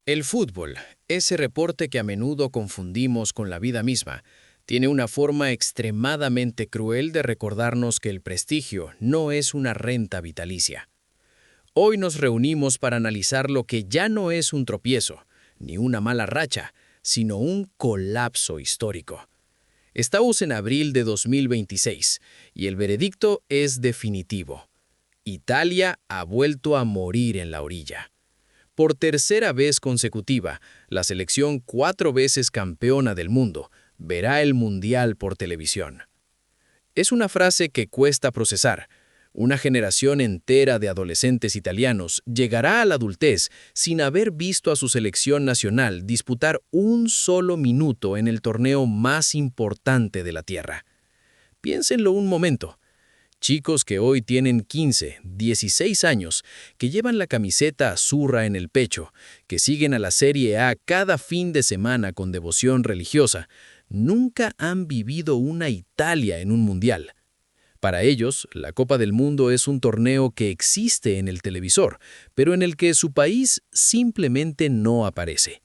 El fútbol, ese reporte que a menudo confundimos con la vida misma, tiene una forma extremadamente cruel de recordarnos que el prestigio no es una renta vitalicia. Hoy nos reunimos para analizar lo que ya no es un tropiezo, ni una mala racha, sino un colapso histórico. Estamos en abril de 2026 y el veredicto es definitivo. Italia ha vuelto a morir en la orilla. Por tercera vez consecutiva, la selección 4 veces campeona del mundo verá el Mundial por televisión. Es una frase que cuesta procesar. Una generación entera de adolescentes italianos llegará a la adultez sin haber visto a su selección nacional disputar un solo minuto en el torneo más importante de la Tierra. Piénsenlo un momento. Chicos que hoy tienen 15, 16 años, que llevan la camiseta azurra en el pecho, que siguen a la Serie A cada fin de semana con devoción religiosa, nunca han vivido una Italia en un mundial. Para ellos, la Copa del Mundo es un torneo que existe en el televisor, pero en el que su país simplemente no aparece.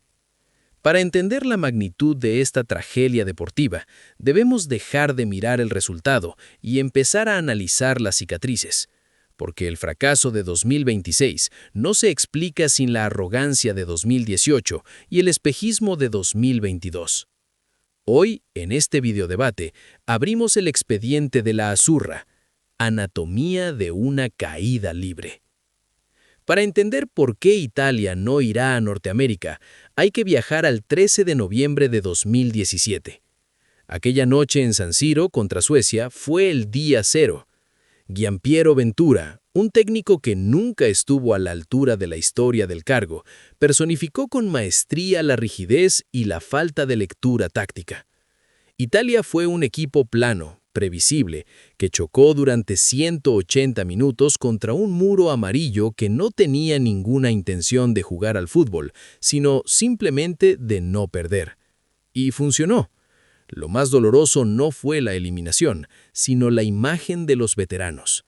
Para entender la magnitud de esta tragedia deportiva, debemos dejar de mirar el resultado y empezar a analizar las cicatrices, porque el fracaso de 2026 no se explica sin la arrogancia de 2018 y el espejismo de 2022. Hoy, en este videodebate, abrimos el expediente de la Azurra, anatomía de una caída libre. Para entender por qué Italia no irá a Norteamérica, hay que viajar al 13 de noviembre de 2017. Aquella noche en San Siro contra Suecia fue el día cero. Gianpiero Ventura, un técnico que nunca estuvo a la altura de la historia del cargo, personificó con maestría la rigidez y la falta de lectura táctica. Italia fue un equipo plano, previsible, que chocó durante 180 minutos contra un muro amarillo que no tenía ninguna intención de jugar al fútbol, sino simplemente de no perder. Y funcionó. Lo más doloroso no fue la eliminación, sino la imagen de los veteranos.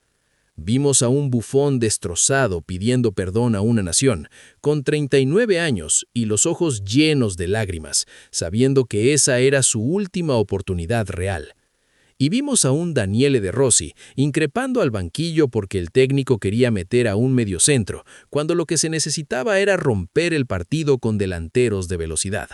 Vimos a un Buffon destrozado pidiendo perdón a una nación, con 39 años y los ojos llenos de lágrimas, sabiendo que esa era su última oportunidad real. Y vimos a un Daniele De Rossi increpando al banquillo porque el técnico quería meter a un mediocentro, cuando lo que se necesitaba era romper el partido con delanteros de velocidad.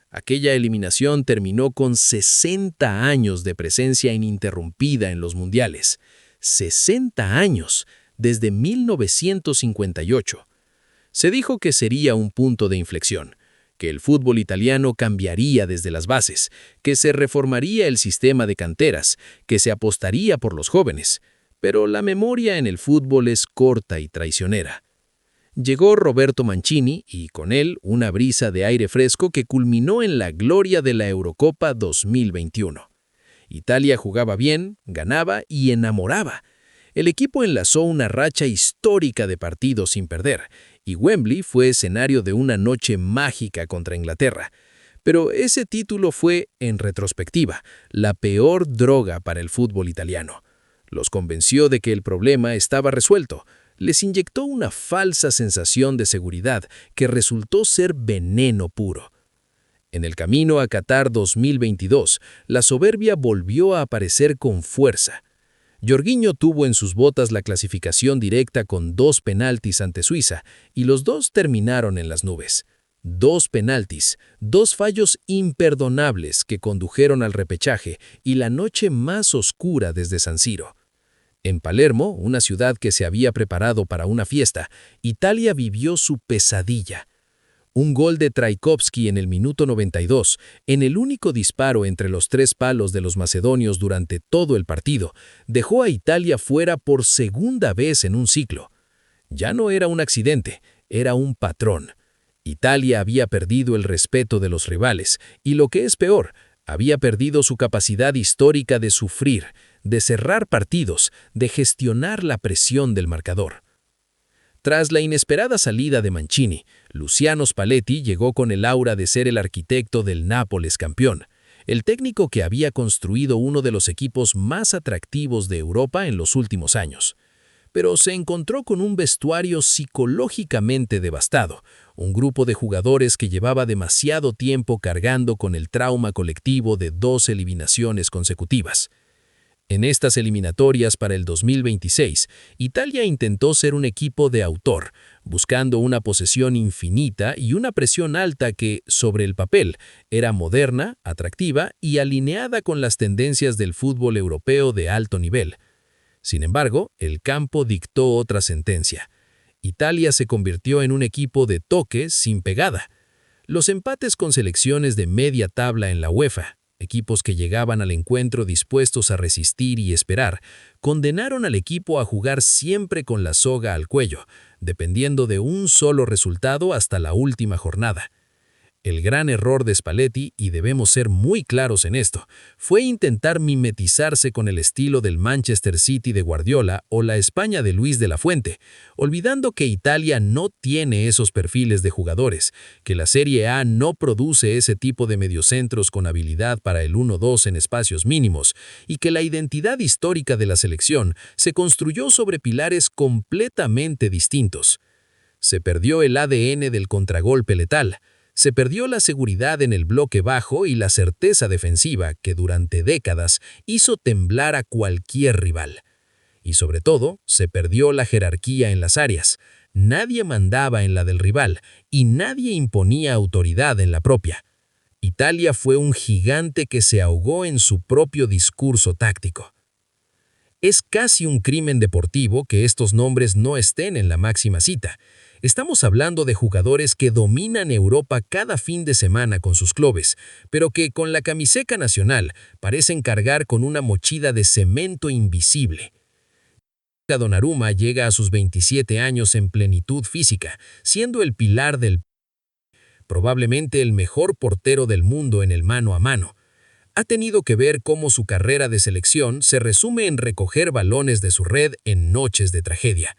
Aquella eliminación terminó con 60 años de presencia ininterrumpida en los mundiales. 60 años, desde 1958. Se dijo que sería un punto de inflexión, que el fútbol italiano cambiaría desde las bases, que se reformaría el sistema de canteras, que se apostaría por los jóvenes. Pero la memoria en el fútbol es corta y traicionera. Llegó Roberto Mancini y con él una brisa de aire fresco que culminó en la gloria de la Eurocopa 2021. Italia jugaba bien, ganaba y enamoraba. El equipo enlazó una racha histórica de partidos sin perder, y Wembley fue escenario de una noche mágica contra Inglaterra. Pero ese título fue, en retrospectiva, la peor droga para el fútbol italiano. Los convenció de que el problema estaba resuelto. Les inyectó una falsa sensación de seguridad que resultó ser veneno puro. En el camino a Qatar 2022, la soberbia volvió a aparecer con fuerza. Jorginho tuvo en sus botas la clasificación directa con 2 penaltis ante Suiza, y los dos terminaron en las nubes. 2 penaltis, 2 fallos imperdonables que condujeron al repechaje y la noche más oscura desde San Siro. En Palermo, una ciudad que se había preparado para una fiesta, Italia vivió su pesadilla. Un gol de Trajkovski en el minuto 92, en el único disparo entre los 3 palos de los macedonios durante todo el partido, dejó a Italia fuera por segunda vez en un ciclo. Ya no era un accidente, era un patrón. Italia había perdido el respeto de los rivales y, lo que es peor, había perdido su capacidad histórica de sufrir, de cerrar partidos, de gestionar la presión del marcador. Tras la inesperada salida de Mancini, Luciano Spalletti llegó con el aura de ser el arquitecto del Nápoles campeón, el técnico que había construido uno de los equipos más atractivos de Europa en los últimos años. pero se encontró con un vestuario psicológicamente devastado, un grupo de jugadores que llevaba demasiado tiempo cargando con el trauma colectivo de 2 eliminaciones consecutivas. En estas eliminatorias para el 2026, Italia intentó ser un equipo de autor, buscando una posesión infinita y una presión alta que, sobre el papel, era moderna, atractiva y alineada con las tendencias del fútbol europeo de alto nivel. Sin embargo, el campo dictó otra sentencia. Italia se convirtió en un equipo de toque sin pegada. Los empates con selecciones de media tabla en la UEFA, equipos que llegaban al encuentro dispuestos a resistir y esperar, condenaron al equipo a jugar siempre con la soga al cuello, dependiendo de un solo resultado hasta la última jornada. El gran error de Spalletti, y debemos ser muy claros en esto, fue intentar mimetizarse con el estilo del Manchester City de Guardiola o la España de Luis de la Fuente, olvidando que Italia no tiene esos perfiles de jugadores, que la Serie A no produce ese tipo de mediocentros con habilidad para el 1-2 en espacios mínimos, y que la identidad histórica de la selección se construyó sobre pilares completamente distintos. Se perdió el ADN del contragolpe letal. Se perdió la seguridad en el bloque bajo y la certeza defensiva que durante décadas hizo temblar a cualquier rival. Y sobre todo, se perdió la jerarquía en las áreas. Nadie mandaba en la del rival y nadie imponía autoridad en la propia. Italia fue un gigante que se ahogó en su propio discurso táctico. Es casi un crimen deportivo que estos nombres no estén en la máxima cita. Estamos hablando de jugadores que dominan Europa cada fin de semana con sus clubes, pero que con la camiseta nacional parecen cargar con una mochila de cemento invisible. Donnarumma llega a sus 27 años en plenitud física, siendo el pilar del probablemente el mejor portero del mundo en el mano a mano. Ha tenido que ver cómo su carrera de selección se resume en recoger balones de su red en noches de tragedia.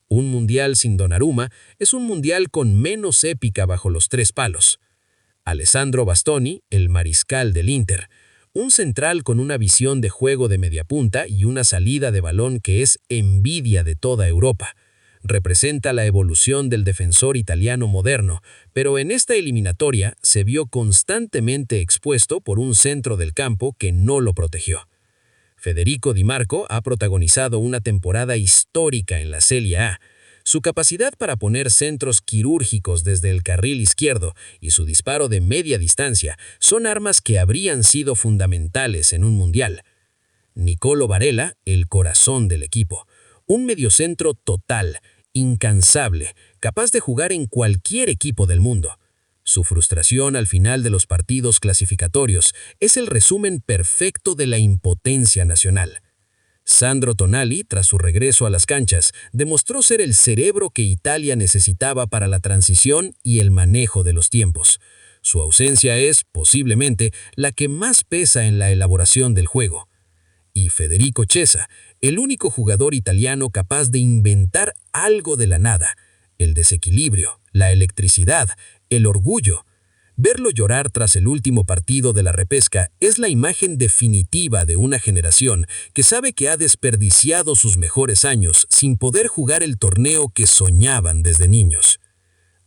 Un mundial sin Donnarumma es un mundial con menos épica bajo los 3 palos. Alessandro Bastoni, el mariscal del Inter, un central con una visión de juego de mediapunta y una salida de balón que es envidia de toda Europa. Representa la evolución del defensor italiano moderno, pero en esta eliminatoria se vio constantemente expuesto por un centro del campo que no lo protegió. Federico Di Marco ha protagonizado una temporada histórica en la Serie A. Su capacidad para poner centros quirúrgicos desde el carril izquierdo y su disparo de media distancia son armas que habrían sido fundamentales en un mundial. Nicolo Barella, el corazón del equipo. Un mediocentro total, incansable, capaz de jugar en cualquier equipo del mundo. Su frustración al final de los partidos clasificatorios es el resumen perfecto de la impotencia nacional. Sandro Tonali, tras su regreso a las canchas, demostró ser el cerebro que Italia necesitaba para la transición y el manejo de los tiempos. Su ausencia es, posiblemente, la que más pesa en la elaboración del juego. Y Federico Chiesa, el único jugador italiano capaz de inventar algo de la nada, el desequilibrio, la electricidad, el orgullo. Verlo llorar tras el último partido de la repesca es la imagen definitiva de una generación que sabe que ha desperdiciado sus mejores años sin poder jugar el torneo que soñaban desde niños.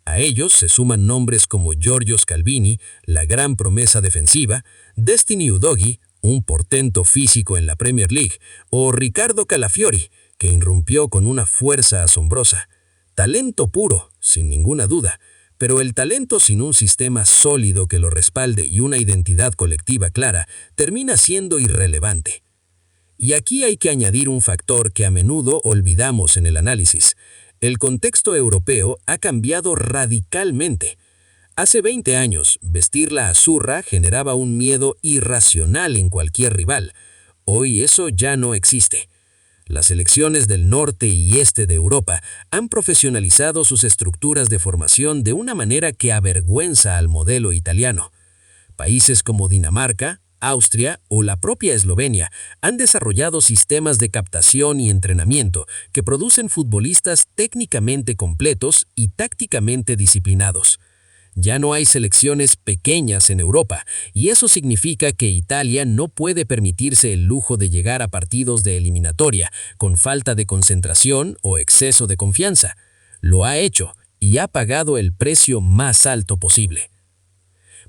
A ellos se suman nombres como Giorgio Scalvini, la gran promesa defensiva, Destiny Udogie, un portento físico en la Premier League, o Riccardo Calafiori, que irrumpió con una fuerza asombrosa. Talento puro, sin ninguna duda, pero el talento sin un sistema sólido que lo respalde y una identidad colectiva clara termina siendo irrelevante. Y aquí hay que añadir un factor que a menudo olvidamos en el análisis. El contexto europeo ha cambiado radicalmente. Hace 20 años, vestir la azurra generaba un miedo irracional en cualquier rival. Hoy eso ya no existe. Las selecciones del norte y este de Europa han profesionalizado sus estructuras de formación de una manera que avergüenza al modelo italiano. Países como Dinamarca, Austria o la propia Eslovenia han desarrollado sistemas de captación y entrenamiento que producen futbolistas técnicamente completos y tácticamente disciplinados. Ya no hay selecciones pequeñas en Europa, y eso significa que Italia no puede permitirse el lujo de llegar a partidos de eliminatoria con falta de concentración o exceso de confianza. Lo ha hecho y ha pagado el precio más alto posible.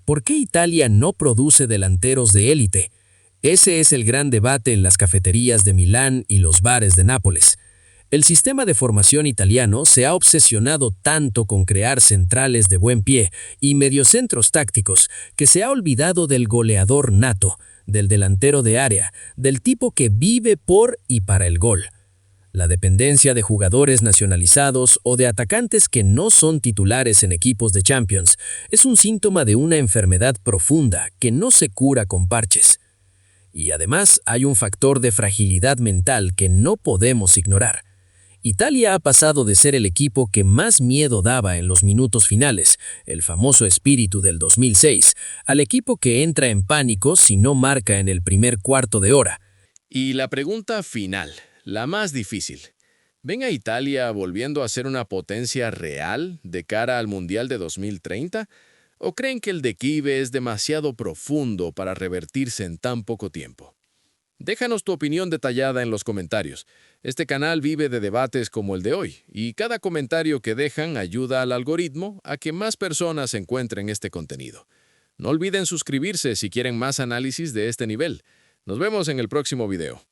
¿Por qué Italia no produce delanteros de élite? Ese es el gran debate en las cafeterías de Milán y los bares de Nápoles. El sistema de formación italiano se ha obsesionado tanto con crear centrales de buen pie y mediocentros tácticos que se ha olvidado del goleador nato, del delantero de área, del tipo que vive por y para el gol. La dependencia de jugadores nacionalizados o de atacantes que no son titulares en equipos de Champions es un síntoma de una enfermedad profunda que no se cura con parches. Y además hay un factor de fragilidad mental que no podemos ignorar. Italia ha pasado de ser el equipo que más miedo daba en los minutos finales, el famoso espíritu del 2006, al equipo que entra en pánico si no marca en el primer cuarto de hora. Y la pregunta final, la más difícil. ¿Ven a Italia volviendo a ser una potencia real de cara al Mundial de 2030? ¿O creen que el declive es demasiado profundo para revertirse en tan poco tiempo? Déjanos tu opinión detallada en los comentarios. Este canal vive de debates como el de hoy, y cada comentario que dejan ayuda al algoritmo a que más personas encuentren este contenido. No olviden suscribirse si quieren más análisis de este nivel. Nos vemos en el próximo video.